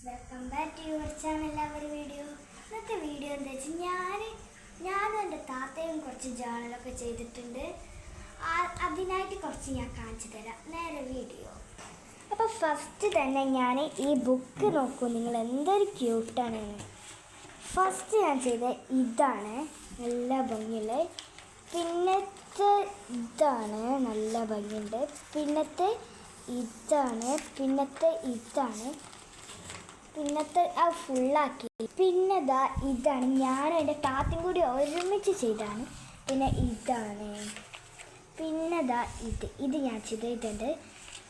Welcome back to your channel. ഒരു ഇന്നത്തെ video എന്താ വെച്ചാൽ ഞാനും എൻ്റെ താത്തയും കുറച്ച് ജേണലൊക്കെ ചെയ്തിട്ടുണ്ട്. അതിനായിട്ട് കുറച്ച് ഞാൻ കാണിച്ചു തരാം. നേരെ വീഡിയോ. അപ്പോൾ ഫസ്റ്റ് തന്നെ ഞാൻ ഈ ബുക്ക് നോക്കൂ, നിങ്ങൾ എന്തൊരു ക്യൂട്ടാണ്. ഫസ്റ്റ് ഞാൻ ചെയ്ത ഇതാണ് നല്ല ഭംഗിയുള്ള, പിന്നത്തെ ഇതാണ് നല്ല ഭംഗിയുണ്ട്, പിന്നത്തെ ഇതാണ്, പിന്നത്തെ അത് ഫുള്ളാക്കി. പിന്നെ ഇതാണ് ഞാനും എൻ്റെ താത്തയും കൂടി ഒരുമിച്ച് ചെയ്താണ്. പിന്നെ ഇതാണ്, പിന്നെ ഇത് ഞാൻ ചെയ്ത്,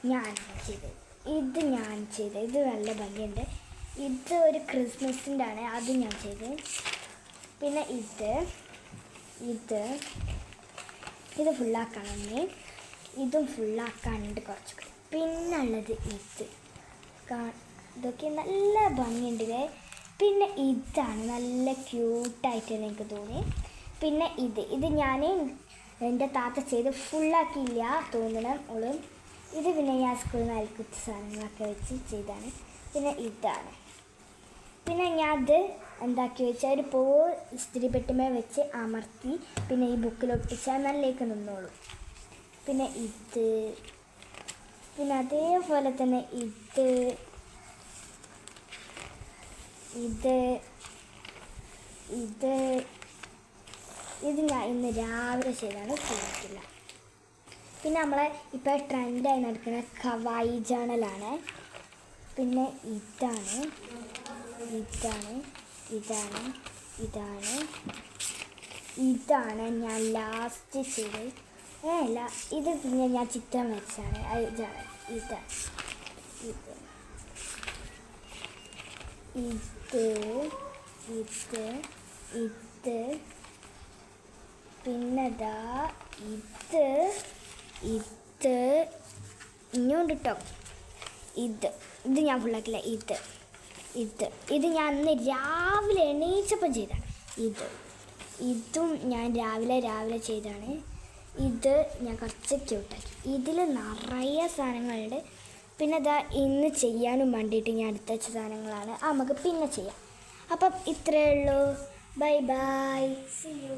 ഞാൻ ചെയ്ത് ഇത് നല്ല ഭംഗിയുണ്ട്. ഇത് ഒരു ക്രിസ്മസിൻ്റെ ആണ്, അത് ഞാൻ ചെയ്ത്. പിന്നെ ഇത് ഫുള്ളാക്കണം, ഇതും ഫുള്ളാക്കാനുണ്ട് കുറച്ച്. പിന്നെ ഉള്ളത് ഇതൊക്കെ നല്ല ഭംഗിയുണ്ട്. പിന്നെ ഇതാണ് നല്ല ക്യൂട്ടായിട്ട് എനിക്ക് തോന്നി. പിന്നെ ഇത് ഞാൻ എൻ്റെ താത്ത ചെയ്ത് ഫുള്ളാക്കിയില്ല തോന്നണം ഓള്. ഇത് പിന്നെ ഞാൻ സ്കൂളിൽ നിന്ന് അരിക്കുത്തി സാധനങ്ങളൊക്കെ വെച്ച് ചെയ്താണ്. പിന്നെ ഇതാണ്, പിന്നെ ഞാൻ അത് എന്താക്കി വെച്ചാൽ ഒരു പൂ ഇസ്തിരി പെട്ടിമേ വെച്ച് അമർത്തി പിന്നെ ഈ ബുക്കിലൊട്ടിച്ചാൽ നല്ലേക്ക് നിന്നോളൂ. പിന്നെ പിന്നെ അതേപോലെ തന്നെ ഇത് ഞാൻ ഇന്ന് രാവിലെ ചെയ്താണ്, ചെയ്തിട്ടില്ല. പിന്നെ നമ്മളെ ഇപ്പോൾ ട്രെൻഡായി നടക്കുന്ന കവായി ജേണലാണ്. പിന്നെ ഇതാണ് ഞാൻ ലാസ്റ്റ് ചെയ്ത്. ഇത് പിന്നെ ഞാൻ ചിത്രം വെച്ചാണ്. പിന്നെതാ ഇനിയുണ്ട് കേട്ടോ. ഇത് ഞാൻ ഫുള്ളാക്കില്ല. ഇത് ഞാൻ അന്ന് രാവിലെ എണീച്ചപ്പം ചെയ്താണ്. ഇതും ഞാൻ രാവിലെ ചെയ്താണ്. ഇത് ഞാൻ കുറച്ച് ക്യൂട്ടാക്കി. ഇതിൽ നിറയെ സാധനങ്ങളുണ്ട്. പിന്നെ ഇന്ന് ചെയ്യാനും വേണ്ടിയിട്ട് ഞാൻ എടുത്ത് വെച്ച സാധനങ്ങളാണ്. നമുക്ക് പിന്നെ ചെയ്യാം. അപ്പം ഇത്രയേ ഉള്ളൂ. Bye bye, see U.